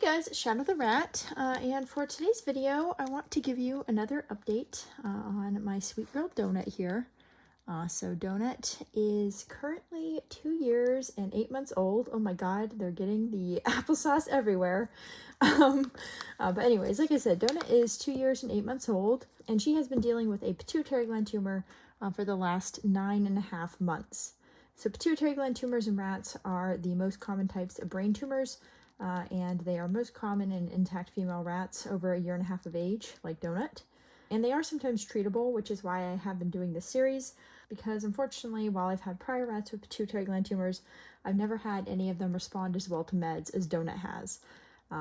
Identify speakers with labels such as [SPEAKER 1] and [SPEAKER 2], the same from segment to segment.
[SPEAKER 1] guys, it's Shadow the Rat, and for today's video, I want to give you another update on my sweet girl Donut here. So Donut is currently 2 years and 8 months old. Oh my god, they're getting the applesauce everywhere. But anyways, like I said, Donut is 2 years and 8 months old, and she has been dealing with a pituitary gland tumor for the last 9.5 months. So pituitary gland tumors in rats are the most common types of brain tumors, and they are most common in intact female rats over 1.5 years of age, like Donut. And they are sometimes treatable, which is why I have been doing this series, because unfortunately, while I've had prior rats with pituitary gland tumors, I've never had any of them respond as well to meds as Donut has.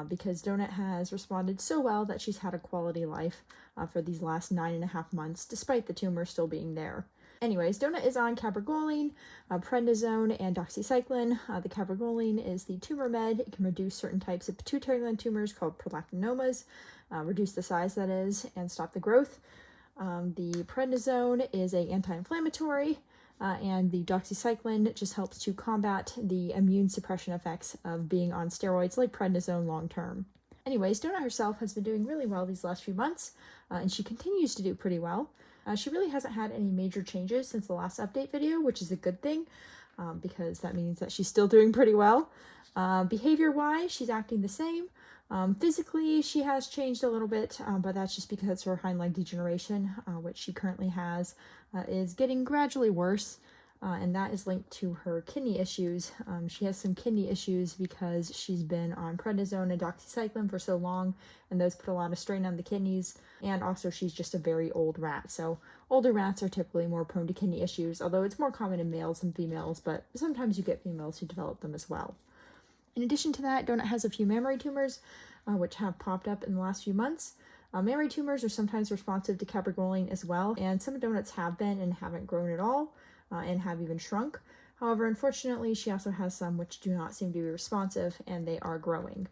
[SPEAKER 1] Because Donut has responded so well that she's had a quality life for these last 9.5 months, despite the tumor still being there. Anyways, Donut is on cabergoline, prednisone, and doxycycline. The cabergoline is the tumor med. It can reduce certain types of pituitary gland tumors called prolactinomas, reduce the size that is, and stop the growth. The prednisone is an anti-inflammatory, and the doxycycline just helps to combat the immune suppression effects of being on steroids like prednisone long term. Anyways, Donut herself has been doing really well these last few months, and she continues to do pretty well. She really hasn't had any major changes since the last update video, which is a good thing, because that means that she's still doing pretty well. Behavior-wise, she's acting the same. Physically, she has changed a little bit, but that's just because her hind leg degeneration, which she currently has, is getting gradually worse. And that is linked to her kidney issues. She has some kidney issues because she's been on prednisone and doxycycline for so long, and those put a lot of strain on the kidneys. And also, she's just a very old rat. So older rats are typically more prone to kidney issues, although it's more common in males than females, but sometimes you get females who develop them as well. In addition to that, Donut has a few mammary tumors, which have popped up in the last few months. Mammary tumors are sometimes responsive to cabergoline as well, and some Donuts have been and haven't grown at all. And have even shrunk. However, unfortunately, she also has some which do not seem to be responsive, and they are growing.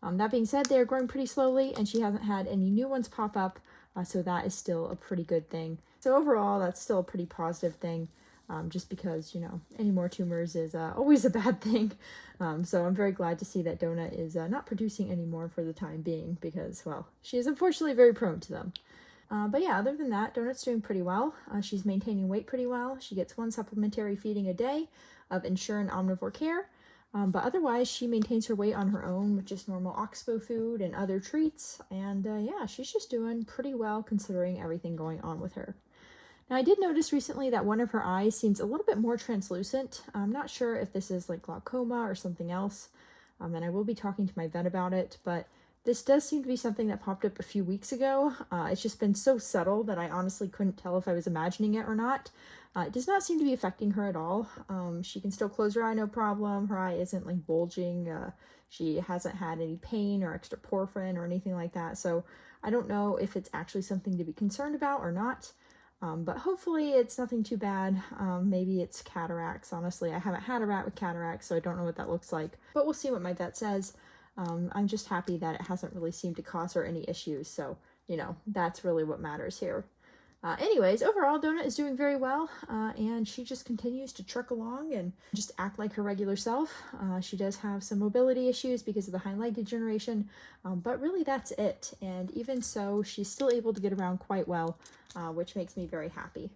[SPEAKER 1] That being said, they are growing pretty slowly, and she hasn't had any new ones pop up, so that is still a pretty good thing. So overall, that's still a pretty positive thing, just because, you know, any more tumors is always a bad thing. So I'm very glad to see that Donut is not producing any more for the time being, because, well, she is unfortunately very prone to them. But yeah, other than that, Donut's doing pretty well. She's maintaining weight pretty well. She gets 1 supplementary feeding a day of Ensure and Omnivore Care. But otherwise, she maintains her weight on her own with just normal Oxbow food and other treats. And yeah, she's just doing pretty well considering everything going on with her. Now, I did notice recently that one of her eyes seems a little bit more translucent. I'm not sure if this is like glaucoma or something else. And I will be talking to my vet about it, but this does seem to be something that popped up a few weeks ago. It's just been so subtle that I honestly couldn't tell if I was imagining it or not. It does not seem to be affecting her at all. She can still close her eye, no problem. Her eye isn't like bulging. She hasn't had any pain or extra porphyrin or anything like that. So I don't know if it's actually something to be concerned about or not. But hopefully it's nothing too bad. Maybe it's cataracts. Honestly, I haven't had a rat with cataracts, so I don't know what that looks like. But we'll see what my vet says. I'm just happy that it hasn't really seemed to cause her any issues, so, you know, that's really what matters here. Anyways, overall, Donut is doing very well, and she just continues to truck along and just act like her regular self. She does have some mobility issues because of the hind leg degeneration, but really that's it. And even so, she's still able to get around quite well, which makes me very happy.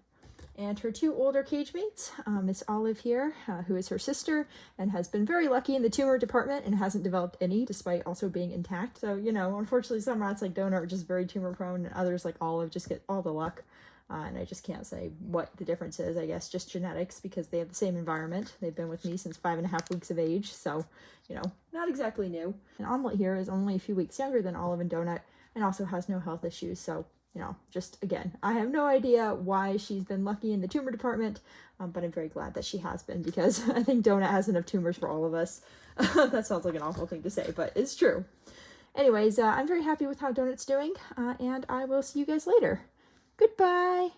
[SPEAKER 1] And her 2 older cage mates, Miss Olive here, who is her sister, and has been very lucky in the tumor department and hasn't developed any, despite also being intact. So, you know, unfortunately some rats like Donut are just very tumor prone, and others like Olive just get all the luck. And I just can't say what the difference is. I guess just genetics, because they have the same environment. They've been with me since 5.5 weeks of age, so, you know, not exactly new. And Omelet here is only a few weeks younger than Olive and Donut, and also has no health issues, so, you know, just, again, I have no idea why she's been lucky in the tumor department, but I'm very glad that she has been, because I think Donut has enough tumors for all of us. That sounds like an awful thing to say, but it's true. Anyways, I'm very happy with how Donut's doing, and I will see you guys later. Goodbye!